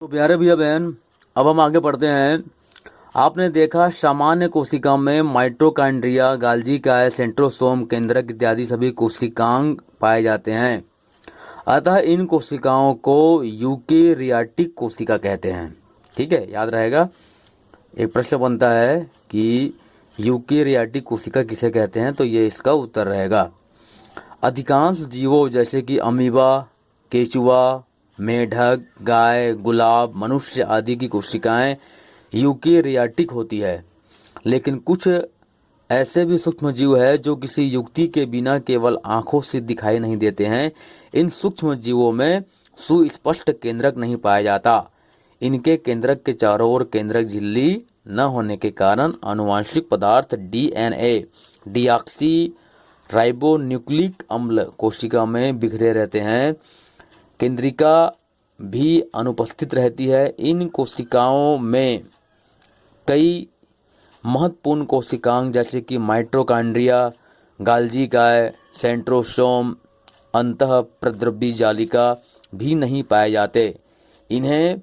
तो प्यारे भैया बहन, अब हम आगे बढ़ते हैं। आपने देखा सामान्य कोशिका में माइटोकॉन्ड्रिया, गाल्जी काय, सेंट्रोसोम, केंद्रक इत्यादि सभी कोशिकांग पाए जाते हैं। अतः इन कोशिकाओं को यूकेरियाटिक कोशिका कहते हैं। ठीक है, याद रहेगा। एक प्रश्न बनता है कि यूकेरियाटिक कोशिका किसे कहते हैं, तो ये इसका उत्तर रहेगा। अधिकांश जीवों जैसे कि अमीबा, केचुआ, मेढक, गाय, गुलाब, मनुष्य आदि की कोशिकाएं यूकेरियाटिक होती है, लेकिन कुछ ऐसे भी सूक्ष्म जीव है जो किसी युक्ति के बिना केवल आंखों से दिखाई नहीं देते हैं। इन सूक्ष्म जीवों में सुस्पष्ट केंद्रक नहीं पाया जाता। इनके केंद्रक के चारों ओर केंद्रक झिल्ली न होने के कारण आनुवंशिक पदार्थ डीएनए, डीऑक्सी राइबोन्यूक्लिक अम्ल कोशिका में बिखरे रहते हैं। केंद्रिका भी अनुपस्थित रहती है। इन कोशिकाओं में कई महत्वपूर्ण कोशिकांग जैसे कि माइटोकॉन्ड्रिया, गाल्जी काय, सेंट्रोसोम, अंतःप्रद्रव्य जालिका भी नहीं पाए जाते। इन्हें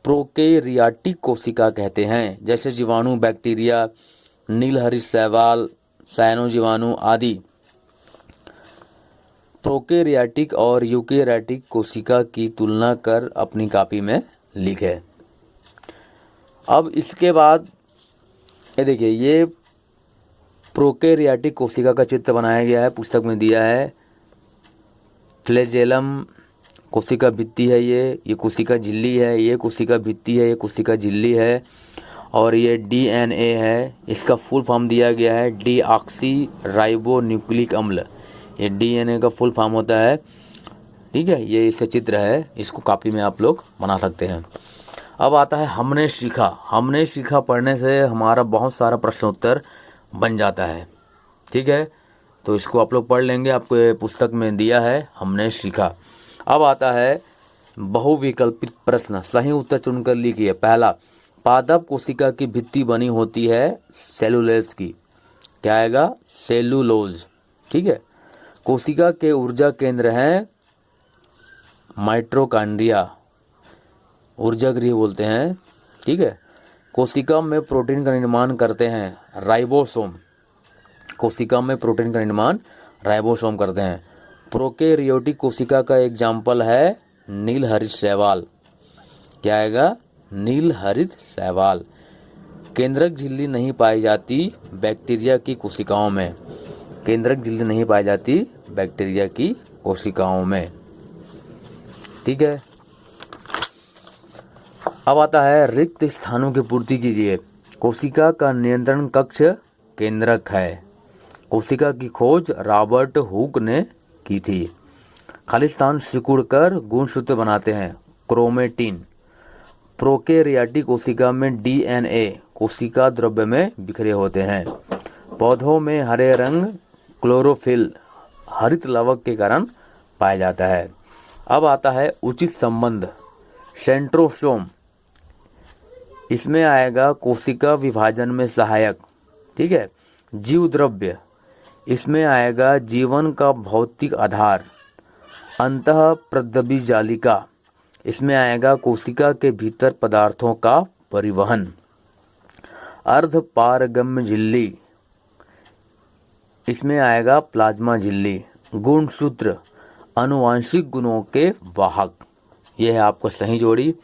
प्रोकैरियोटिक कोशिका कहते हैं, जैसे जीवाणु, बैक्टीरिया, नीलहरित शैवाल, साइनोजीवाणु आदि। प्रोकैरियोटिक और यूकेरियोटिक कोशिका की तुलना कर अपनी कॉपी में लिखे। अब इसके बाद ये देखिए, ये प्रोकैरियोटिक कोशिका का चित्र बनाया गया है, पुस्तक में दिया है। फ्लैजेलम कोशिका भित्ति है, ये कोशिका झिल्ली है, ये कोशिका भित्ति है, ये कोशिका झिल्ली है, और ये डीएनए है। इसका फुल फॉर्म दिया गया है डीऑक्सी राइबोन्यूक्लिक अम्ल। ये डीएनए का फुल फॉर्म होता है। ठीक है, ये इसका चित्र है, इसको कॉपी में आप लोग बना सकते हैं। अब आता है हमने सीखा। हमने सीखा पढ़ने से हमारा बहुत सारा प्रश्न उत्तर बन जाता है। ठीक है, तो इसको आप लोग पढ़ लेंगे, आपको पुस्तक में दिया है हमने सीखा। अब आता है बहुविकल्पित प्रश्न, सही उत्तर चुनकर लिखिए। पहला, पादप कोशिका की भित्ति बनी होती है सेलुलोज की। क्या आएगा? सेलुलोज। ठीक है। कोशिका के ऊर्जा केंद्र हैं माइटोकॉन्ड्रिया, ऊर्जा गृह बोलते हैं। ठीक है। कोशिका में प्रोटीन का निर्माण करते हैं राइबोसोम। कोशिका में प्रोटीन का निर्माण राइबोसोम करते हैं। प्रोकैरियोटिक कोशिका का एग्जाम्पल है नीलहरित शैवाल। क्या आएगा? नीलहरित शैवाल। केंद्रक झिल्ली नहीं पाई जाती बैक्टीरिया की कोशिकाओं में। केंद्रक झिल्ली नहीं पाई जाती बैक्टीरिया की कोशिकाओं में। ठीक है। अब आता है रिक्त स्थानों की पूर्ति कीजिए। कोशिका का नियंत्रण कक्ष केंद्रक है। कोशिका की खोज रॉबर्ट हुक ने की थी। खाली स्थान सिकुड़कर गुणसूत्र बनाते हैं क्रोमेटिन। प्रोकैरियोटिक कोशिका में डीएनए कोशिका द्रव्य में बिखरे होते हैं। पौधों में हरे रंग क्लोरोफिल हरित लवक के कारण पाया जाता है। अब आता है उचित संबंध। सेंट्रोसोम, इसमें आएगा कोशिका विभाजन में सहायक। ठीक है। जीव द्रव्य, इसमें आएगा जीवन का भौतिक आधार। अंतःप्रद्रव्य जालिका, इसमें आएगा कोशिका के भीतर पदार्थों का परिवहन। अर्धपारगम्य झिल्ली, इसमें आएगा प्लाज्मा झिल्ली। गुणसूत्र, आनुवांशिक गुणों के वाहक। यह है आपका सही जोड़ी।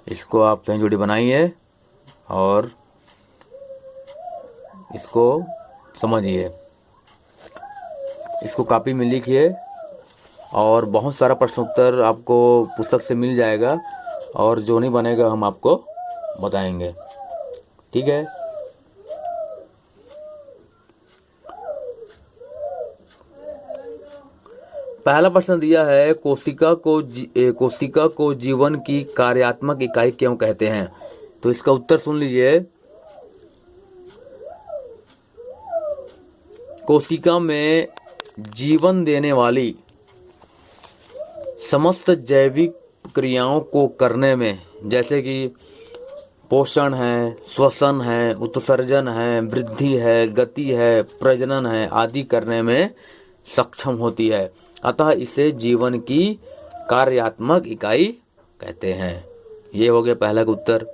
इसको आप सही जोड़ी बनाइए और इसको समझिए, इसको कॉपी में लिखिए और बहुत सारा प्रश्न उत्तर आपको पुस्तक से मिल जाएगा, और जो नहीं बनेगा हम आपको बताएंगे। ठीक है। पहला प्रश्न दिया है कोशिका को जीवन की कार्यात्मक इकाई क्यों कहते हैं? तो इसका उत्तर सुन लीजिए। कोशिका में जीवन देने वाली समस्त जैविक क्रियाओं को करने में, जैसे कि पोषण है, श्वसन है, उत्सर्जन है, वृद्धि है, गति है, प्रजनन है आदि करने में सक्षम होती है। अतः इसे जीवन की कार्यात्मक इकाई कहते हैं। ये हो गया पहला का उत्तर।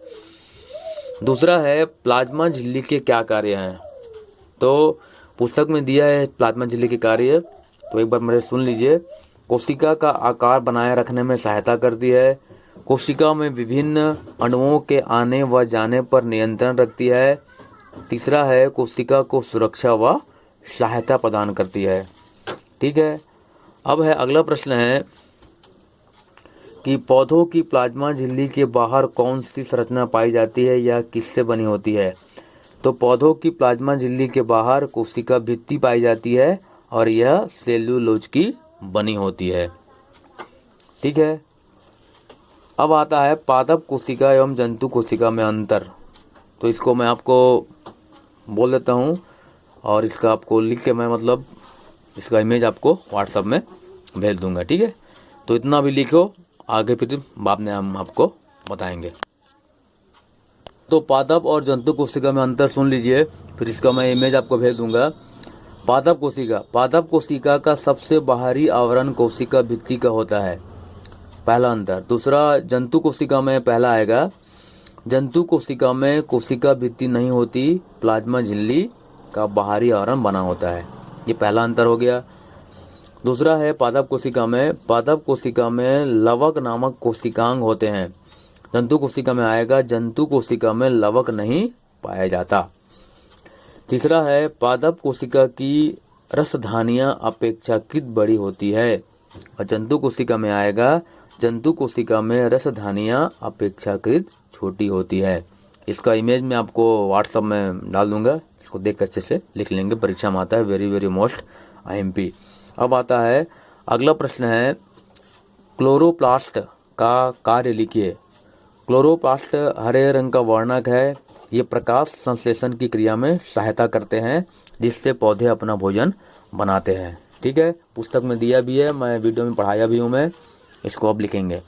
दूसरा है प्लाज्मा झिल्ली के क्या कार्य हैं। तो पुस्तक में दिया है प्लाज्मा झिल्ली के कार्य, तो एक बार मेरे सुन लीजिए। कोशिका का आकार बनाए रखने में सहायता करती है, कोशिका में विभिन्न अणुओं के आने व जाने पर नियंत्रण रखती है। तीसरा है कोशिका को सुरक्षा व सहायता प्रदान करती है। ठीक है, अब है अगला प्रश्न है कि पौधों की प्लाज्मा झिल्ली के बाहर कौन सी संरचना पाई जाती है या किससे बनी होती है। तो पौधों की प्लाज्मा झिल्ली के बाहर कोशिका भित्ति पाई जाती है और यह सेल्यूलोज की बनी होती है। ठीक है, अब आता है पादप कोशिका एवं जंतु कोशिका में अंतर। तो इसको मैं आपको बोल देता हूँ और इसका आपको लिख के मैं मतलब इसका इमेज आपको व्हाट्सएप में भेज दूंगा। ठीक है, तो इतना भी लिखो, आगे फिर बाद में हम आपको बताएंगे। तो पादप और जंतु कोशिका में अंतर सुन लीजिए, फिर इसका मैं इमेज आपको भेज दूंगा। पादप कोशिका का सबसे बाहरी आवरण कोशिका भित्ति का होता है, पहला अंतर। दूसरा, जंतु कोशिका में पहला आएगा, जंतु कोशिका में कोशिका भित्ति नहीं होती, प्लाज्मा झिल्ली का बाहरी आवरण बना होता है। ये पहला अंतर हो गया। दूसरा है पादप कोशिका में लवक नामक कोशिकांग होते हैं। जंतु कोशिका में आएगा, जंतु कोशिका में लवक नहीं पाया जाता। तीसरा है पादप कोशिका की रसधानियां अपेक्षाकृत बड़ी होती है और जंतु कोशिका में आएगा, जंतु कोशिका में रसधानियां अपेक्षाकृत छोटी होती है। इसका इमेज मैं आपको व्हाट्सएप में डाल दूंगा, इसको देख कर अच्छे से लिख लेंगे, परीक्षा में आता है, वेरी वेरी मोस्ट IMP। अब आता है अगला प्रश्न है, क्लोरोप्लास्ट का कार्य लिखिए। क्लोरोप्लास्ट हरे रंग का वर्णक है, ये प्रकाश संश्लेषण की क्रिया में सहायता करते हैं जिससे पौधे अपना भोजन बनाते हैं। ठीक है, पुस्तक में दिया भी है, मैं वीडियो में पढ़ाया भी हूँ मैं, इसको अब लिखेंगे।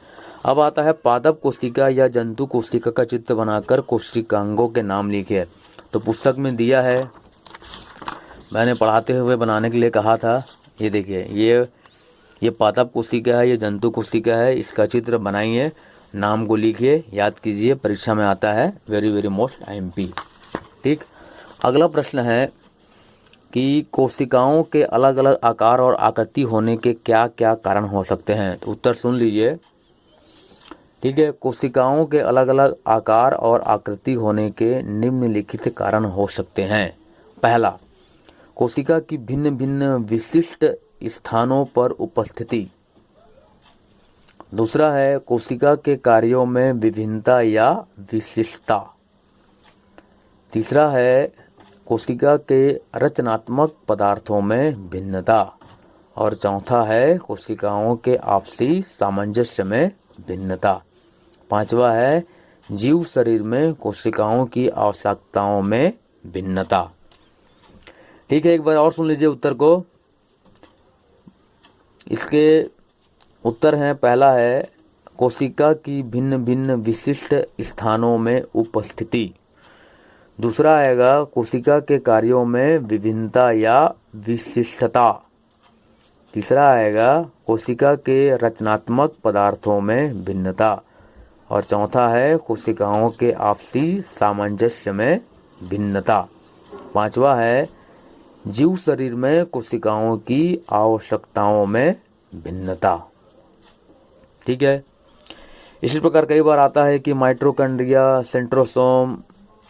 अब आता है पादप कोशिका या जंतु कोशिका का चित्र बनाकर कोशिकांगों के नाम लिखिए। तो पुस्तक में दिया है, मैंने पढ़ाते हुए बनाने के लिए कहा था। ये देखिए, ये पादप कोशिका है, ये जंतु कोशिका है, इसका चित्र बनाइए, नाम को लिखिए, याद कीजिए, परीक्षा में आता है, वेरी वेरी मोस्ट IMP। ठीक, अगला प्रश्न है कि कोशिकाओं के अलग अलग आकार और आकृति होने के क्या क्या कारण हो सकते हैं। तो उत्तर सुन लीजिए। ठीक है, कोशिकाओं के अलग अलग आकार और आकृति होने के निम्नलिखित कारण हो सकते हैं। पहला, कोशिका की भिन्न भिन्न विशिष्ट स्थानों पर उपस्थिति। दूसरा है कोशिका के कार्यों में विभिन्नता या विशिष्टता। तीसरा है कोशिका के रचनात्मक पदार्थों में भिन्नता। और चौथा है कोशिकाओं के आपसी सामंजस्य में भिन्नता। पांचवा है जीव शरीर में कोशिकाओं की आवश्यकताओं में भिन्नता। ठीक है, एक बार और सुन लीजिए उत्तर को। इसके उत्तर हैं, पहला है कोशिका की भिन्न भिन्न विशिष्ट स्थानों में उपस्थिति। दूसरा आएगा कोशिका के कार्यों में विभिन्नता या विशिष्टता। तीसरा आएगा कोशिका के रचनात्मक पदार्थों में भिन्नता। और चौथा है कोशिकाओं के आपसी सामंजस्य में भिन्नता। पांचवा है जीव शरीर में कोशिकाओं की आवश्यकताओं में भिन्नता। ठीक है, इसी प्रकार कई बार आता है कि माइटोकॉन्ड्रिया, सेंट्रोसोम,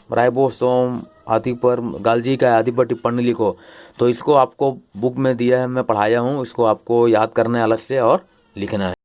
राइबोसोम आदि पर गाल्जी का आदि पर टिप्पणी लिखो। तो इसको आपको बुक में दिया है, मैं पढ़ाया हूँ, इसको आपको याद करना है अलग से और लिखना है।